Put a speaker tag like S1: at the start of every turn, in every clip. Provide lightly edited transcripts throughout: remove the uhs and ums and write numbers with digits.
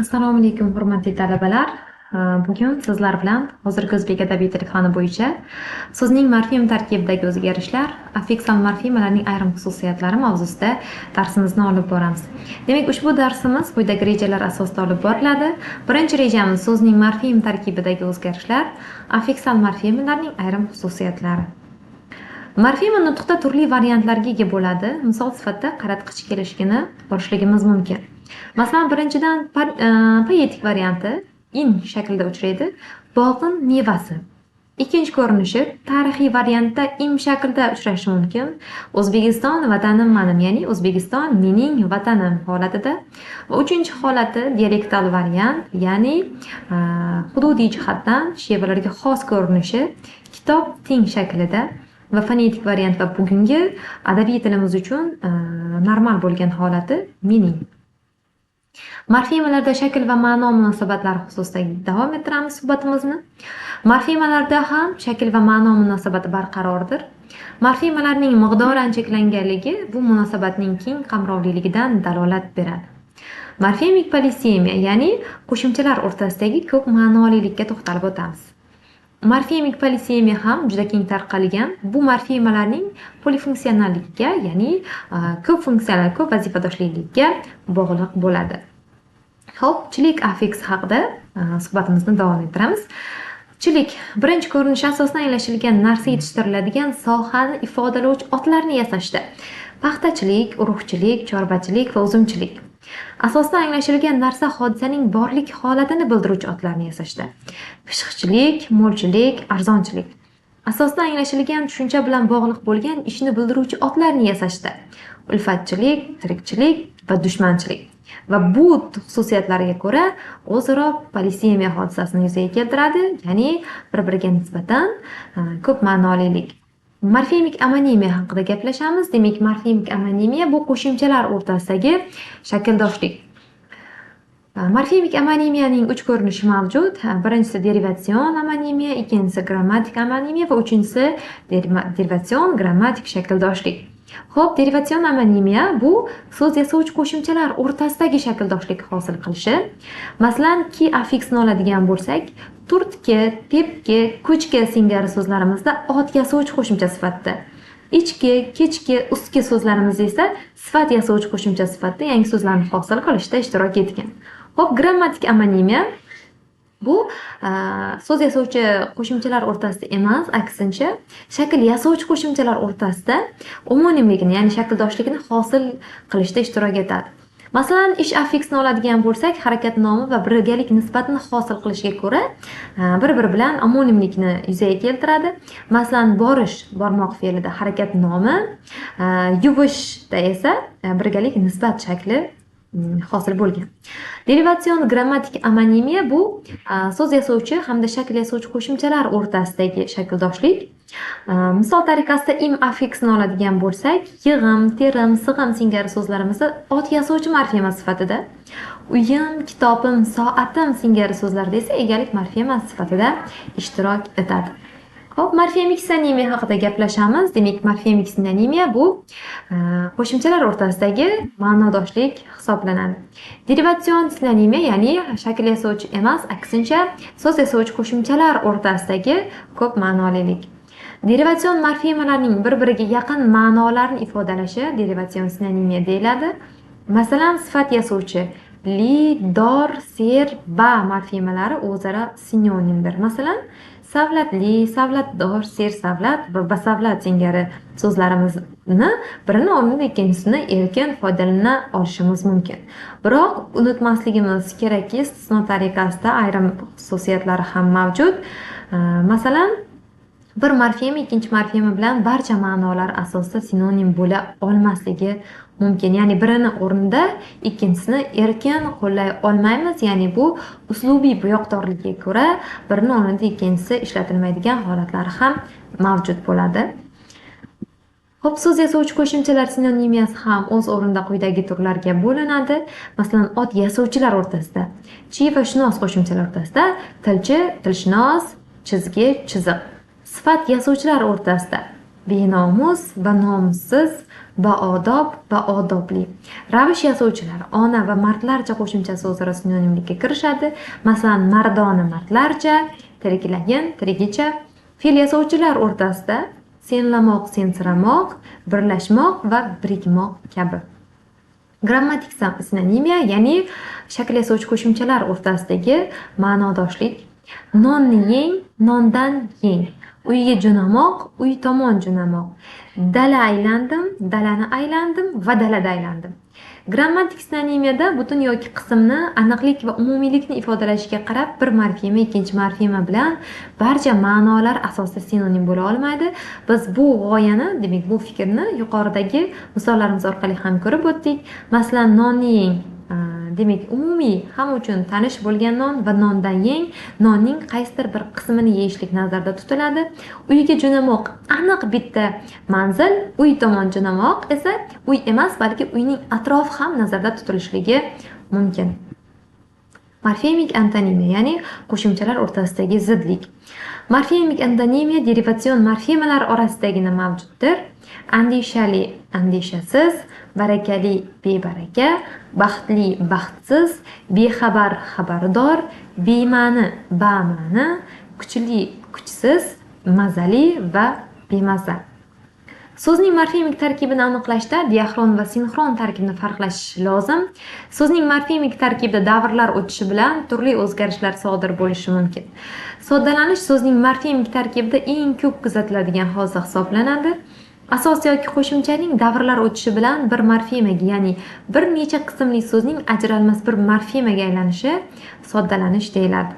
S1: Assalomu alaykum, hurmatli talabalar. Bugun sizlar bilan hozirgi o'zbek adabiy tili fani bo'yicha so'zning morfem tarkibidagi o'zgarishlar, affeksal morfemalarning ayrim xususiyatlari mavzusida darsimizni olib boramiz. Demak, ushbu darsimiz quyidagi rejalar asosida olib boriladi. Birinchi rejamiz so'zning morfem tarkibidagi o'zgarishlar, affeksal morfemalarning ayrim xususiyatlari. Morfema nutqda turli variantlarga ega bo'ladi. Misol sifatida qaratqich kelishigini ko'rishligimiz mumkin. Masalan, birinchidan poetik varianti in shaklida uchraydi. Bog'in mevasi. Ikkinchi ko'rinishi tarixiy variantda im shaklida uchrashi mumkin. O'zbekiston vatanim mening, ya'ni O'zbekiston mening vatanim holatida. Va uchinchi holati dialektal variant, ya'ni hududiy jihatdan shevalarga xos ko'rinishi kitob teng shaklida. Va fonetik variant va bugungi adabiy tilimiz uchun normal bo'lgan holati mening. Morfemalarda shakl va ma'no munosabatlari xususida davom ettiramiz suhbatimizni. Morfemalarda ham shakl va ma'no munosabati barqarordir. Morfemalarning miqdoran cheklanganligi bu munosabatning keng qamrovliligidan dalolat beradi. Morfemik polisemiya, ya'ni qo'shimchalar o'rtasidagi ko'p ma'nolilikka to'xtalib o'tamiz. Morfemik polisemiya ham juda keng tarqalgan. Bu morfemalarning polifunksionalligiga, ya'ni ko'p funksiyali, ko'p vazifadoshligiga bog'liq bo'ladi. Xo'p, chilik affeks haqida suhbatimizni davom ettiramiz. Chilik birinchi ko'rinishi asosida anglashilgan narsa yetishtiriladigan sohani ifodalovchi otlarni yasashda. Paxtachilik, urug'chilik, chorvachilik va uzumchilik. Asosda anglashilgan narsa hodisaning borlik holatini bildiruvchi otlarni yasashda. Pishiqchilik, mo'lchilik, arzonchilik. Asosda anglashilgan tushuncha bilan bog'liq bo'lgan ishni bildiruvchi otlarni yasashda. Ulfatchilik, tirikchilik va dushmanchilik. Va bu xususiyatlariga ko'ra o'zaro polisemiya hodisasini yuzaga keltiradi, ya'ni bir-biriga nisbatan ko'p ma'nolilik. Morfemik amonimiya haqida gaplashamiz. Demak, morfemik amonimiya bu qo'shimchalar o'rtasidagi shakldoshlik. Morfemik amonimiyaning 3 ko'rinishi mavjud. Birinchisi derivatsion amonimiya, ikkinchisi grammatik amonimiya va uchinchisi derivatsion grammatik shakldoshlik. Xo'p, derivatsion amonimiya bu so'z yasovchi qo'shimchalar o'rtasidagi shakldoshlik hosil qilishi. Masalan, ki affeksni oladigan bo'lsak, turtki, tepki, ko'chki singari so'zlarimizda ot yasovchi qo'shimcha sifatida. Ichki, kechki, ustki so'zlarimizda esa sifat yasovchi qo'shimcha sifatida yangi so'zlarni hosil qilishda ishtirok etgan. Xo'p, grammatik amonimiya bu so'z yasovchi qo'shimchalar o'rtasida emas, aksincha shakl yasovchi qo'shimchalar o'rtasida omonimligini, ya'ni shakldoshligini hosil qilishda ishtirok etadi. Masalan, ish affeksini oladigan bo'lsak, harakat nomi va birgalik nisbatini hosil qilishga ko'ra bir-biri bilan omonimlikni yuzaga keltiradi. Masalan, borish, bormoq fe'lida harakat nomi, yuvishda esa birgalik nisbat shakli hosil bo'lgan. Derivatsion grammatik amonimiya bu so'z yasovchi hamda shakl yasovchi qo'shimchalar o'rtasidagi shakldoshlik. Misol tariqasida im affeksini oladigan bo'lsak, yig'im, terim, sig'im singari so'zlarimizda ot yasovchi morfema sifatida, uyim, kitobim, soatim singari so'zlarda esa egalik morfema sifatida ishtirok etadi. Xo'p, morfemik sinonimiya haqida gaplashamiz. Demak, morfemik sinonimiya bu qo'shimchalar o'rtasidagi ma'nodoshlik hisoblanadi. Derivatsion sinonimiya, ya'ni shakl yasovchi emas, aksincha so'z yasovchi qo'shimchalar o'rtasidagi ko'p ma'nolilik. Derivatsion morfemalarning bir-biriga yaqin ma'nolarni ifodalashi derivatsion sinonimiya deyiladi. Masalan, sifat yasovchi li, dor, ser, ba morfemalari o'zaro sinonimdir. Masalan, savlatli, savlatdor, sersavlat va basavlat singari so'zlarimizni birini o'rnida ikkinchisini erkin foydalana olishimiz mumkin. Biroq unutmasligimiz kerakki, istisno tariqasida ayrim xususiyatlari ham mavjud. Masalan, bir morfema ikkinchi morfema bilan barcha ma'nolar asosida sinonim bo'la olmasligi mumkin. Ya'ni birini o'rnida ikkinchisini erkin qo'llay olmaymiz. Ya'ni bu uslubiy buyoqdorlikka ko'ra birini o'rnida ikkinchisi ishlatilmaydigan holatlari ham mavjud bo'ladi. Xo'p, so'z yasovchi qo'shimchalar sinonimiyasi ham o'z o'rnida quyidagi turlarga bo'linadi. Masalan, ot yasovchilar o'rtasida, chi va shunos qo'shimchalar o'rtasida tilchi, tilshunos, chizgi, chiziq. Sifat yasovchilar o'rtasida benomus va nomussiz, baodob va odobli. Ravish yasovchilar ona va mardlarcha qo'shimchasi o'zaro sinonimlikka kirishadi. Masalan, mardona mardlarcha, tiriklayin tirigicha. Fe'l yasovchilar o'rtasida senlamoq, sensiramoq, birlashmoq va birikmoq kabi. Grammatik sinonimiya, ya'ni shakl yasovchi qo'shimchalar o'rtasidagi ma'nodoshlik. Nonni yeng, nondan yeng. Uyga jo'namoq, uy tomon jo'namoq. Dala aylandim, dalani aylandim va dalada aylandim. Grammatik sinonimiyada butun yoki qismni aniqlik va umumiylikni ifodalashiga qarab bir morfema ikkinchi morfema bilan barcha ma'nolar asosida sinonim bo'la olmaydi. Biz bu g'oyani, demak bu fikrni yuqoridagi misollarimiz orqali ham ko'rib o'tdik. Masalan, nonni yeng, demak umumiy hamma uchun tanish bo'lgan non va nondan yeng, nonning qaysidir bir qismini yeyishlik nazarda tutiladi. Uyga jo'namoq aniq bitta manzil, uy tomon jo'namoq esa uy emas, balki uyning atrofi ham nazarda tutilishligi mumkin. Morfemik antonimiya, ya'ni qo'shimchalar o'rtasidagi zidlik. Morfemik antonimiya derivatsion morfemalar orasidagina mavjuddir. Andishali, andishasiz, barakali, bebaraka, baxtli, baxtsiz, bexabar, xabardor, bema'ni, bama'ni, kuchli, kuchsiz, mazali va bemaza. So'zning morfemik tarkibini aniqlashda diaxron va sinxron tarkibni farqlash lozim. So'zning morfemik tarkibida davrlar o'tishi bilan turli o'zgarishlar sodir bo'lishi mumkin. Soddalanish so'zning morfemik tarkibida eng ko'p kuzatiladigan hoza hisoblanadi. Asos yoki qo'shimchaning davrlar o'tishi bilan bir morfemaga, ya'ni bir necha qismli so'zning ajralmas bir morfemaga aylanishi soddalanish deyiladi.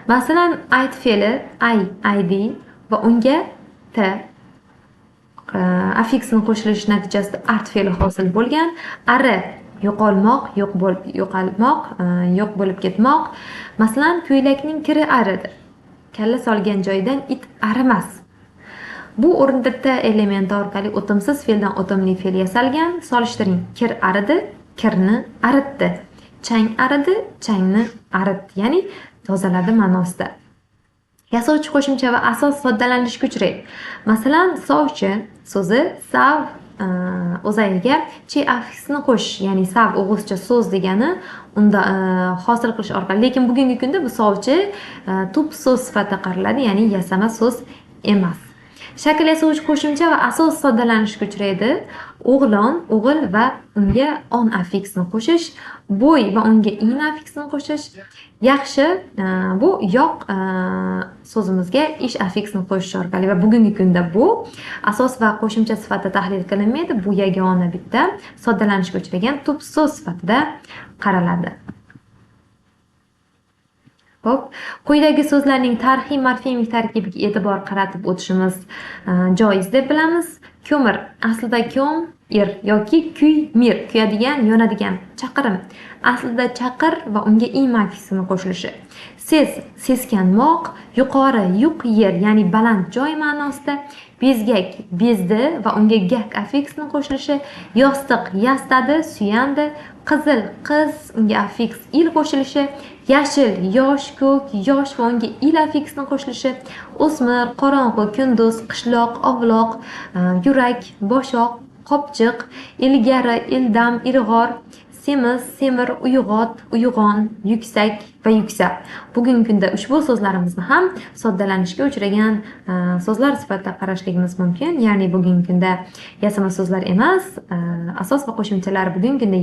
S1: Masalan, ayt fe'li ay, aydi va unga t affiksni qo'shilishi natijasida art fe'li hosil bo'lgan. Ari yo'qolmoq, yo'qolmoq, yo'q bo'lib ketmoq. Masalan, ko'ylakning kiri aridir. Kalla solgan joydan it arimas. Bu o'rinda t elementi orqali o'timsiz fe'ldan o'timli fe'l yasalgan. Solishtiring: kir aridi, kirni aritdi. Chang aridi, changni aritdi, ya'ni tozaladi ma'nosida. Yasovchi qo'shimcha va asos soddalanishga uchraydi. Masalan, sovchi so'zi sav o'zagiga chi affiksni qo'shish, ya'ni sav o'g'izcha so'z degani unda hosil qilish orqali. Lekin bugungi kunda bu sovchi tup so'z sifatida qaraladi, ya'ni yasama so'z emas. Shakl yasovchi qo'shimcha va asos soddalanishga uchraydi. O'g'lon, o'g'il va unga on affiksni qo'shish, bo'y va unga in affiksni qo'shish. Yaxshi, bu yoq so'zimizga ish affiksni qo'shish orqali va bugungi kunda bu asos va qo'shimcha sifatida tahlil qilinmaydi. Bu yagona bitta soddalanishga uchragan tup so'z sifatida qaraladi. Xo'p, quyidagi so'zlarning tarixiy morfemik tarkibiga e'tibor qaratib o'tishimiz joiz deb bilamiz. Ko'mir aslida ko'm, er yoki kuy, mir, kuyadigan, yonadigan. Chaqirim aslida chaqir va unga im affiksini qo'shilishi. Ses, seskanmoq, yuqori, yuq yer, ya'ni baland joy ma'nosida. Bezgak, bezdi va unga gak affiksini qo'shilishi. Yostiq, yastadi, suyandi. Qizil, qiz, unga affiks il qo'shilishi. Yashil, yosh, ko'k, yosh va unga il affiksini qo'shilishi. O'smir, qorong'u, kunduz, qishloq, ovloq, yurak, boshoq, qopchiq, ilgari, ildam, ilg'or, semiz, semir, uyg'ot, uyg'on, yuksak va yuksab. Bugungi kunda ushbu so'zlarimizni ham soddalanishga uchragan so'zlar sifatida qarashligimiz mumkin. Ya'ni bugungi kunda yasama so'zlar emas, asos va qo'shimchalar bugungi kunda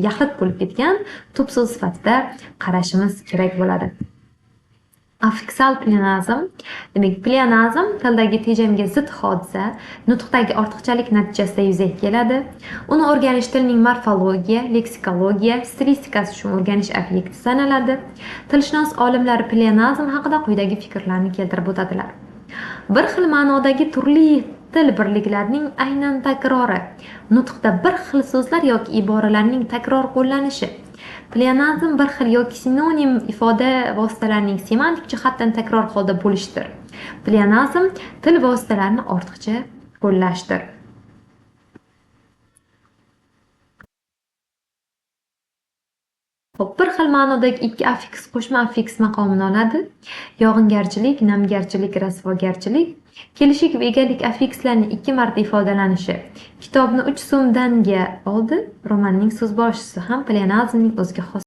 S1: yaxlit bo'lib ketgan tup so'z sifatida qarashimiz kerak bo'ladi. Affiksal pleonazm, demak pleonazm tildagi tejamga zid hodisa, nutqdagi ortiqchalik natijasida yuzaga keladi. Uni o'rganish tilning morfologiya, leksikologiya, stilistikasi uchun o'rganish obyekti sanaladi. Tilshunos olimlar pleonazm haqida quyidagi fikrlarni keltirib o'tadilar. Bir xil ma'nodagi turli til birliklarining aynan takrori, nutqda bir xil so'zlar yoki iboralarning takror qo'llanishi. Pleonazm bir xil yoki sinonim ifoda vositalarining semantik jihatdan takror holda bo'lishdir. Pleonazm til vositalarini ortiqcha qo'llashdir. Bir xil ma'nodagi ikki affiks qo'shma affiks maqomini oladi. Yog'ingarchilik, namgarchilik, rasvogarchilik. Kelishik va egalik affikslarning 2 marta ifodalanishi. Kitobni 3 so'mdanga oldi. Romanning so'zboshisi ham pleonazmning o'ziga xos